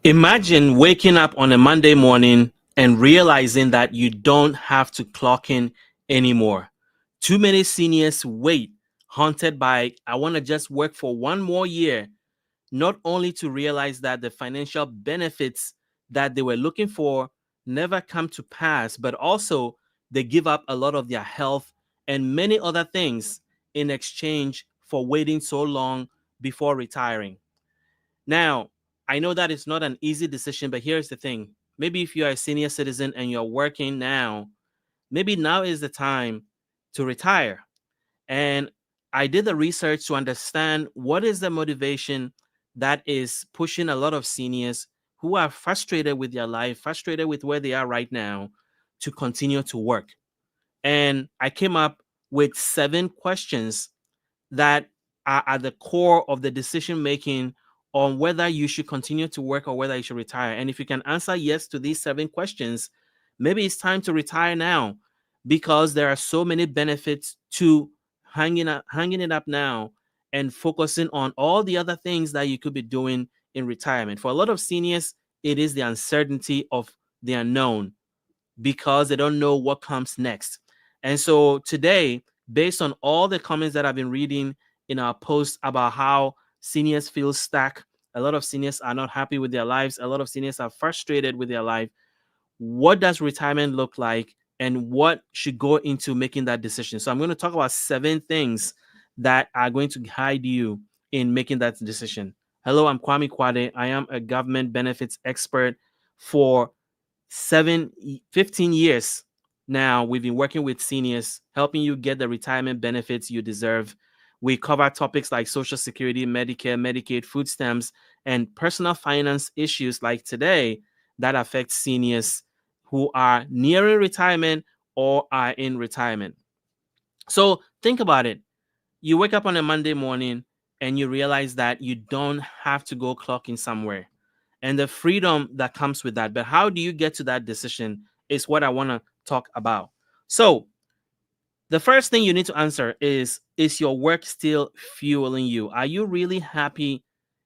Imagine waking up on a Monday morning and realizing that you don't have to clock in anymore. Too many seniors wait, haunted by, I want to just work for one more year, not only to realize that the financial benefits that they were looking for never come to pass, but also they give up a lot of their health and many other things in exchange for waiting so long before retiring. Now, I know that it's not an easy decision, but here's the thing. Maybe if you are a senior citizen and you're working now, maybe now is the time to retire. And I did the research to understand what is the motivation that is pushing a lot of seniors who are frustrated with their life, frustrated with where they are right now, to continue to work. And I came up with 7 questions that are at the core of the decision making on whether you should continue to work or whether you should retire. And if you can answer yes to these 7 questions, maybe it's time to retire now because there are so many benefits to hanging it up now and focusing on all the other things that you could be doing in retirement. For a lot of seniors, it is the uncertainty of the unknown because they don't know what comes next. And so today, based on all the comments that I've been reading in our post about how seniors feel stuck, a lot of seniors are not happy with their lives, a lot of seniors are frustrated with their life. What does retirement look like and what should go into making that decision? So I'm going to talk about 7 things that are going to guide you in making that decision. Hello, I'm Kwame Kwade. I am a government benefits expert for 15 years now. We've been working with seniors, helping you get the retirement benefits you deserve. We cover topics like Social Security, Medicare, Medicaid, food stamps, and personal finance issues like today that affect seniors who are nearing retirement or are in retirement. So think about it. You wake up on a Monday morning and you realize that you don't have to go clock in somewhere and the freedom that comes with that. But how do you get to that decision is what I want to talk about. So, the first thing you need to answer is your work still fueling you? Are you really happy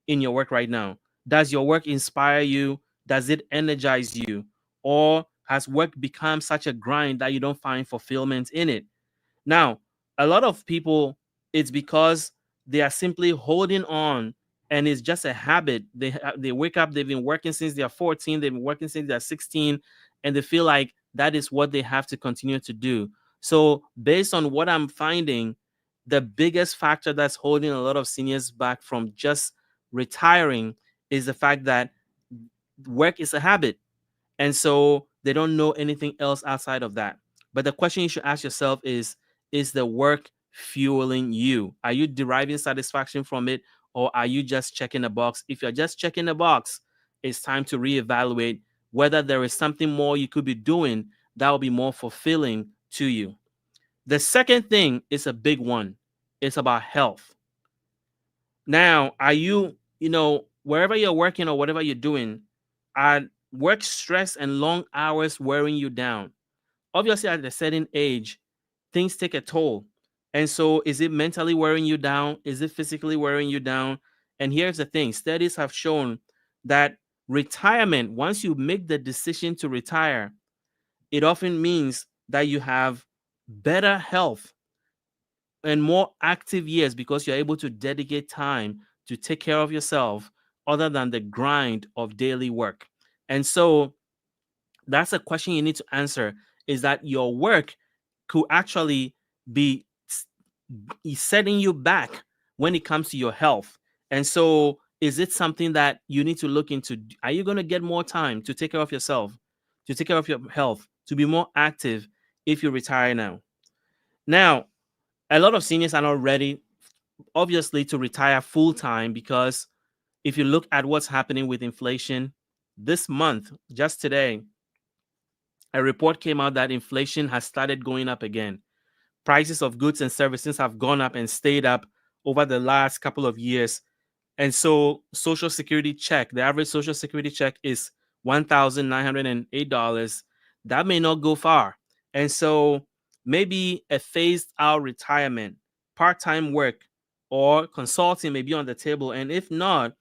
in your work right now? Does your work inspire you? Does it energize you? Or has work become such a grind that you don't find fulfillment in it? Now, a lot of people, it's because they are simply holding on and it's just a habit. They wake up, they've been working since they're 14, they've been working since they're 16, and they feel like that is what they have to continue to do. So, based on what I'm finding, the biggest factor that's holding a lot of seniors back from just retiring is the fact that work is a habit. And so they don't know anything else outside of that. But the question you should ask yourself is the work fueling you? Are you deriving satisfaction from it or are you just checking a box? If you're just checking a box, it's time to reevaluate whether there is something more you could be doing that will be more fulfilling to you. The second thing is a big one. It's about health. Now, are you, wherever you're working or whatever you're doing, are work stress and long hours wearing you down? Obviously, at a certain age, things take a toll. And so, is it mentally wearing you down? Is it physically wearing you down? And here's the thing, studies have shown that retirement, once you make the decision to retire, it often means that you have better health and more active years because you're able to dedicate time to take care of yourself other than the grind of daily work. And so that's a question you need to answer, is that your work could actually be setting you back when it comes to your health. And so is it something that you need to look into? Are you going to get more time to take care of yourself, to take care of your health, to be more active if you retire now? Now, a lot of seniors are not ready, obviously, to retire full time because if you look at what's happening with inflation this month, just today, a report came out that inflation has started going up again. Prices of goods and services have gone up and stayed up over the last couple of years. And so, Social Security check, the average Social Security check is $1,908. That may not go far. And so, maybe a phased out retirement, part time work, or consulting may be on the table. And if not,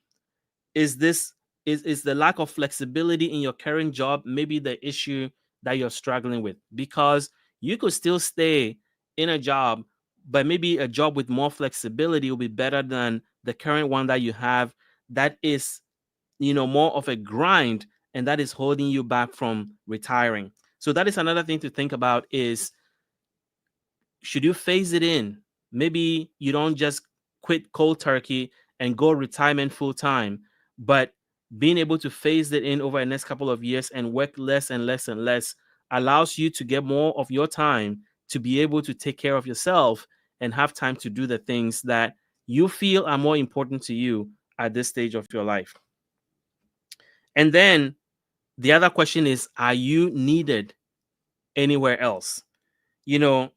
is this Is the lack of flexibility in your current job maybe the issue that you're struggling with? Because you could still stay in a job, but maybe a job with more flexibility will be better than the current one that you have that is, more of a grind, and that is holding you back from retiring. So that is another thing to think about is, should you phase it in? Maybe you don't just quit cold turkey and go retirement full time, but being able to phase it in over the next couple of years and work less and less and less allows you to get more of your time to be able to take care of yourself and have time to do the things that you feel are more important to you at this stage of your life. And then the other question is, are you needed anywhere else?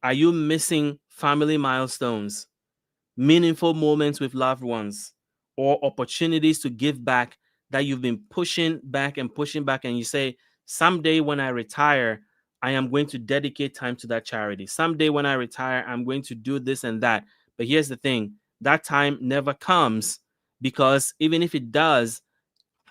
Are you missing family milestones, meaningful moments with loved ones, or opportunities to give back that you've been pushing back, and you say, someday when I retire, I am going to dedicate time to that charity. Someday when I retire, I'm going to do this and that. But here's the thing, that time never comes, because even if it does,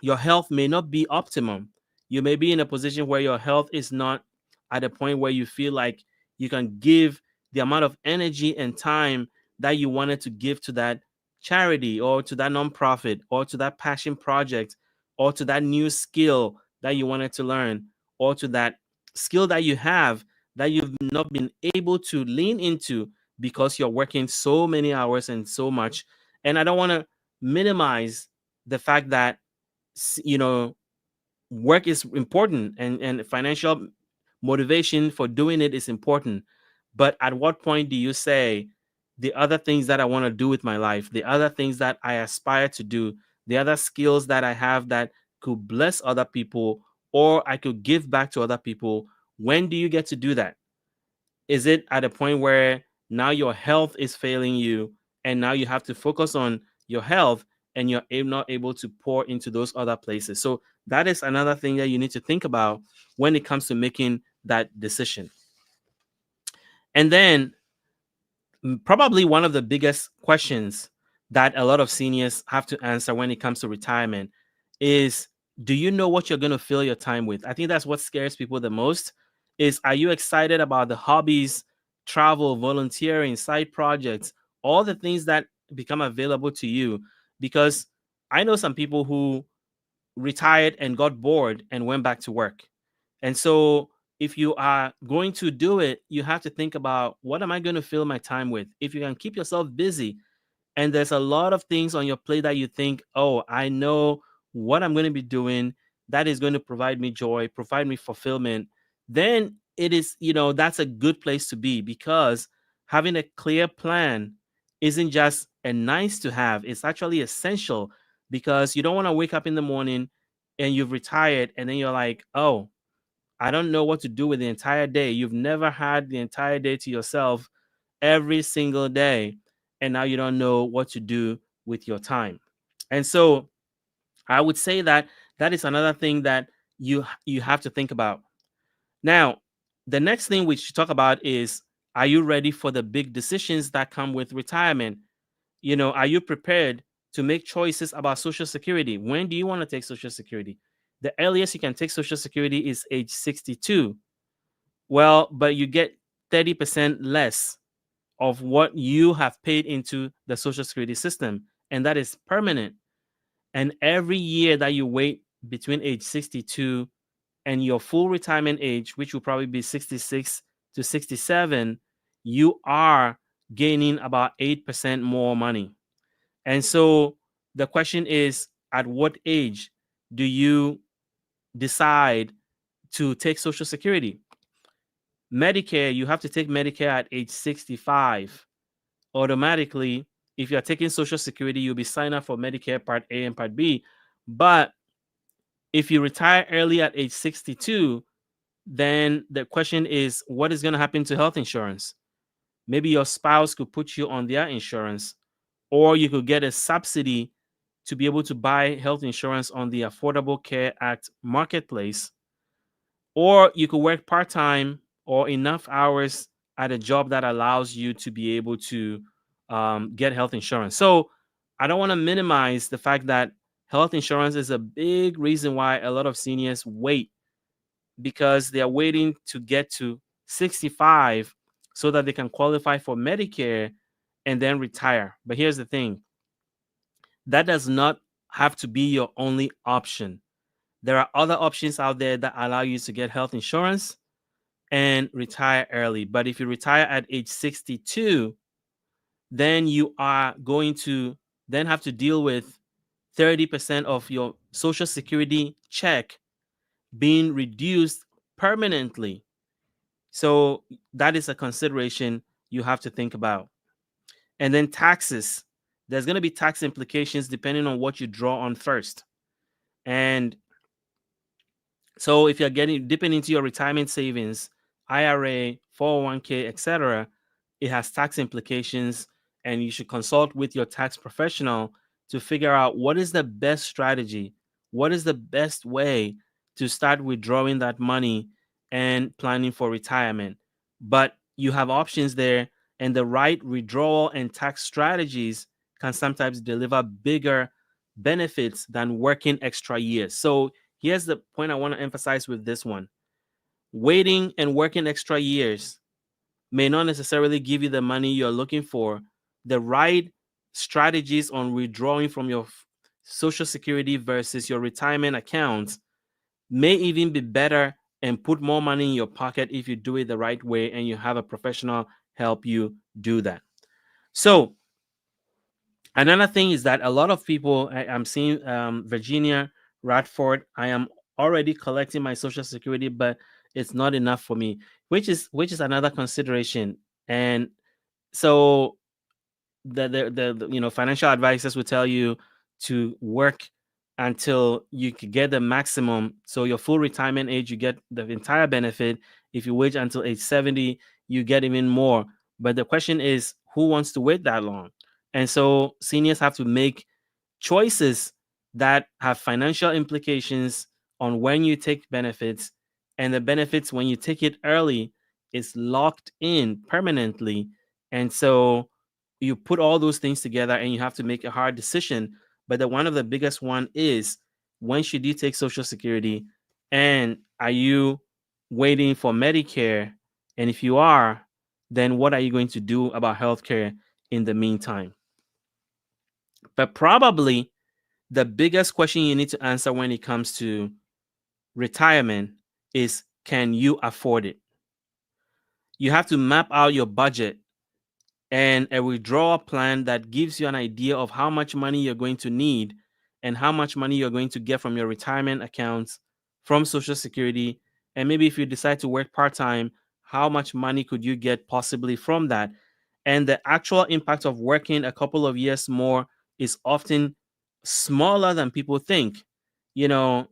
your health may not be optimum. You may be in a position where your health is not at a point where you feel like you can give the amount of energy and time that you wanted to give to that charity or to that nonprofit or to that passion project or to that new skill that you wanted to learn or to that skill that you have that you've not been able to lean into because you're working so many hours and so much. And I don't want to minimize the fact that you know work is important, and financial motivation for doing it is important, but at what point do you say, the other things that I want to do with my life, the other things that I aspire to do, the other skills that I have that could bless other people or I could give back to other people, when do you get to do that? Is it at a point where now your health is failing you and now you have to focus on your health and you're not able to pour into those other places? So that is another thing that you need to think about when it comes to making that decision. And then probably one of the biggest questions that a lot of seniors have to answer when it comes to retirement is, do you know what you're going to fill your time with? I think that's what scares people the most is, are you excited about the hobbies, travel, volunteering, side projects, all the things that become available to you? Because I know some people who retired and got bored and went back to work. And so if you are going to do it, you have to think about, what am I going to fill my time with? If you can keep yourself busy and there's a lot of things on your plate that you think, oh, I know what I'm going to be doing that is going to provide me joy, provide me fulfillment, then it is, that's a good place to be, because having a clear plan isn't just a nice to have, it's actually essential, because you don't want to wake up in the morning and you've retired and then you're like, oh, I don't know what to do with the entire day. You've never had the entire day to yourself every single day, and now you don't know what to do with your time. And so I would say that that is another thing that you have to think about. Now, the next thing we should talk about is, are you ready for the big decisions that come with retirement? Are you prepared to make choices about Social Security? When do you want to take Social Security? The earliest you can take Social Security is age 62. Well, but you get 30% less of what you have paid into the Social Security system, and that is permanent. And every year that you wait between age 62 and your full retirement age, which will probably be 66 to 67, you are gaining about 8% more money. And so the question is, at what age do you decide to take Social Security? Medicare, you have to take Medicare at age 65. Automatically, if you're taking Social Security, you'll be signed up for Medicare Part A and Part B. But if you retire early at age 62, then the question is, what is going to happen to health insurance? Maybe your spouse could put you on their insurance, or you could get a subsidy to be able to buy health insurance on the Affordable Care Act marketplace, or you could work part-time or enough hours at a job that allows you to be able to get health insurance. So I don't want to minimize the fact that health insurance is a big reason why a lot of seniors wait, because they are waiting to get to 65 so that they can qualify for Medicare and then retire. But here's the thing, that does not have to be your only option. There are other options out there that allow you to get health insurance and retire early. But if you retire at age 62, then you are going to then have to deal with 30% of your Social Security check being reduced permanently. So that is a consideration you have to think about. And then taxes. There's going to be tax implications depending on what you draw on first. And so if you're getting dipping into your retirement savings, IRA, 401k, etc., it has tax implications, and you should consult with your tax professional to figure out what is the best strategy, what is the best way to start withdrawing that money and planning for retirement. But you have options there, and the right withdrawal and tax strategies can sometimes deliver bigger benefits than working extra years. So here's the point I want to emphasize with this one. Waiting and working extra years may not necessarily give you the money you're looking for. The right strategies on withdrawing from your Social Security versus your retirement accounts may even be better and put more money in your pocket if you do it the right way and you have a professional help you do that. So another thing is that a lot of people, I'm seeing Virginia Radford, I am already collecting my Social Security, but it's not enough for me, which is another consideration. And so the financial advisors will tell you to work until you can get the maximum. So your full retirement age, you get the entire benefit. If you wait until age 70, you get even more. But the question is, who wants to wait that long? And so seniors have to make choices that have financial implications on when you take benefits, and the benefits when you take it early is locked in permanently. And so you put all those things together and you have to make a hard decision. But the one of the biggest one is, when should you take Social Security, and are you waiting for Medicare? And if you are, then what are you going to do about healthcare in the meantime? But probably the biggest question you need to answer when it comes to retirement is, can you afford it? You have to map out your budget and a withdrawal plan that gives you an idea of how much money you're going to need and how much money you're going to get from your retirement accounts, from Social Security. And maybe if you decide to work part-time, how much money could you get possibly from that? And the actual impact of working a couple of years more is often smaller than people think.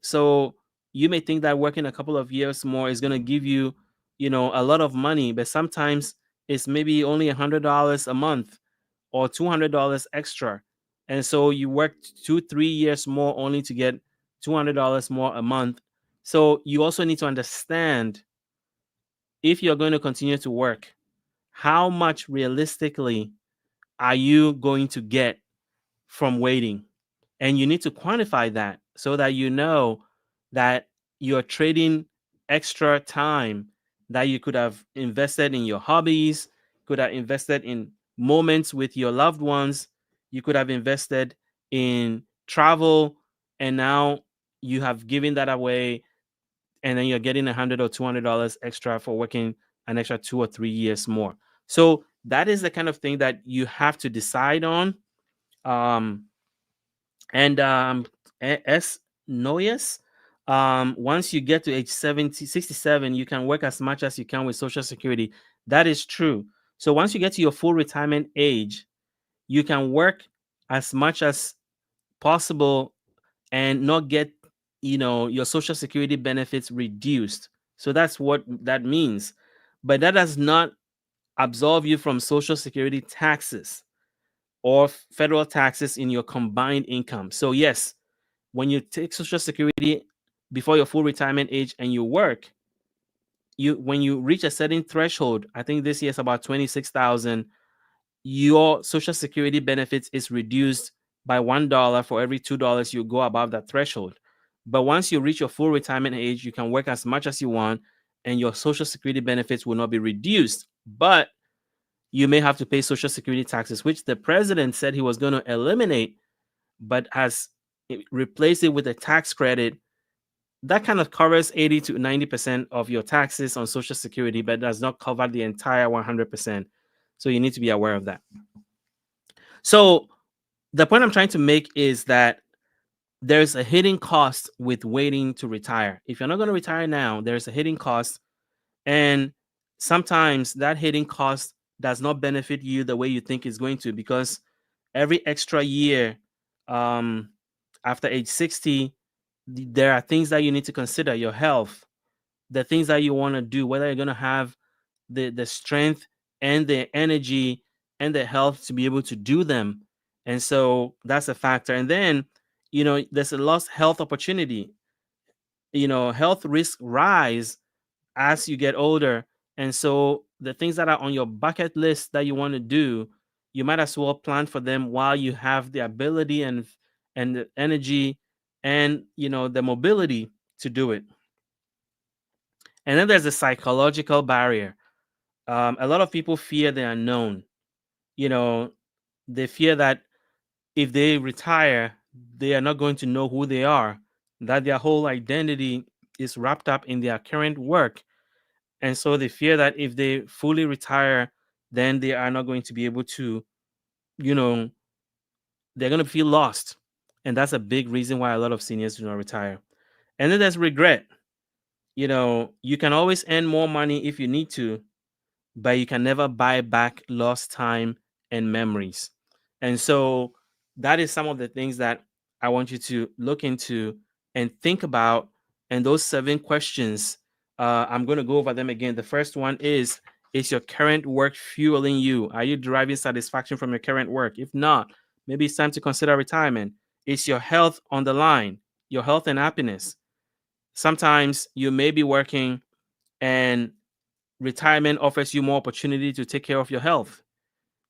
So you may think that working a couple of years more is going to give you, a lot of money, but sometimes it's maybe only $100 a month or $200 extra. And so you work 2-3 years more only to get $200 more a month. So you also need to understand, if you're going to continue to work, how much realistically are you going to get from waiting? And you need to quantify that so that you know that you're trading extra time that you could have invested in your hobbies, could have invested in moments with your loved ones, you could have invested in travel, and now you have given that away, and then you're getting $100 or $200 extra for working an extra 2 or 3 years more. So that is the kind of thing that you have to decide on. And S Noyes, once you get to age 67, you can work as much as you can with Social Security. That is true. So once you get to your full retirement age, you can work as much as possible and not get, your Social Security benefits reduced. So that's what that means. But that does not absolve you from Social Security taxes or federal taxes in your combined income. So yes, when you take Social Security before your full retirement age and you work, when you reach a certain threshold, I think this year is about 26,000, your Social Security benefits is reduced by $1 for every $2 you go above that threshold. But once you reach your full retirement age, you can work as much as you want, and your Social Security benefits will not be reduced. But you may have to pay Social Security taxes, which the president said he was going to eliminate, but has replaced it with a tax credit that kind of covers 80 to 90% of your taxes on Social Security, but does not cover the entire 100%. So you need to be aware of that. So the point I'm trying to make is that there's a hidden cost with waiting to retire. If you're not going to retire now, there's a hidden cost. And sometimes that hidden cost does not benefit you the way you think it's going to, because every extra year um, after age 60, there are things that you need to consider: your health, the things that you want to do, whether you're going to have the strength and the energy and the health to be able to do them. And so that's a factor. And then, there's a lost health opportunity. Health risks rise as you get older. And so the things that are on your bucket list that you want to do, you might as well plan for them while you have the ability and the energy and the mobility to do it. And then there's a psychological barrier. A lot of people fear the unknown. You know, they fear that if they retire, they are not going to know who they are, that their whole identity is wrapped up in their current work. And so they fear that if they fully retire, then they are not going to be able to, you know, they're going to feel lost. And that's a big reason why a lot of seniors do not retire. And then there's regret. You can always earn more money if you need to, but you can never buy back lost time and memories. And so that is some of the things that I want you to look into and think about. And those 7 questions, I'm going to go over them again. The first one is your current work fueling you? Are you deriving satisfaction from your current work? If not, maybe it's time to consider retirement. Is your health on the line? Your health and happiness. Sometimes you may be working and retirement offers you more opportunity to take care of your health.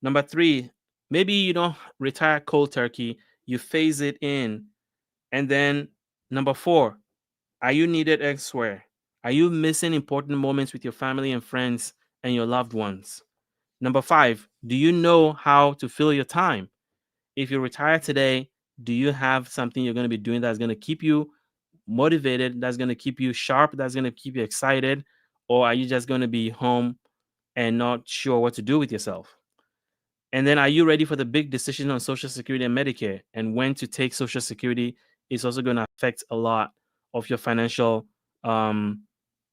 Number 3, maybe you don't retire cold turkey, you phase it in. And then number 4, are you needed elsewhere? Are you missing important moments with your family and friends and your loved ones? Number 5, do you know how to fill your time? If you retire today, do you have something you're going to be doing that's going to keep you motivated, that's going to keep you sharp, that's going to keep you excited? Or are you just going to be home and not sure what to do with yourself? And then, are you ready for the big decision on Social Security and Medicare? And when to take Social Security is also going to affect a lot of your financial um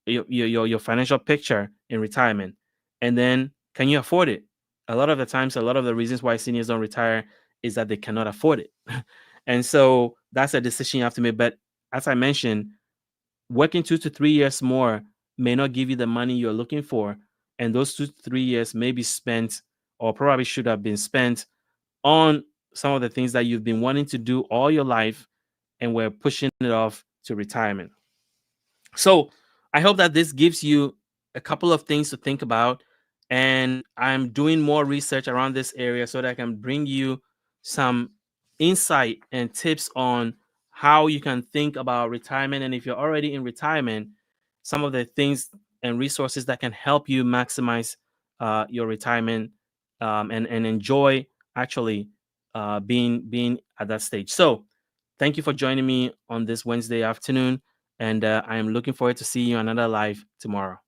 your financial picture in retirement. And then, can you afford it? A lot of the times, a lot of the reasons why seniors don't retire is that they cannot afford it. And so that's a decision you have to make. But as I mentioned, working 2 to 3 years more may not give you the money you're looking for. And those 2 to 3 years may be spent, or probably should have been spent, on some of the things that you've been wanting to do all your life and we're pushing it off to retirement. So I hope that this gives you a couple of things to think about. And I'm doing more research around this area so that I can bring you some insight and tips on how you can think about retirement. And if you're already in retirement, some of the things and resources that can help you maximize your retirement, and enjoy actually being at that stage. So thank you for joining me on this Wednesday afternoon. And I am looking forward to seeing you another live tomorrow.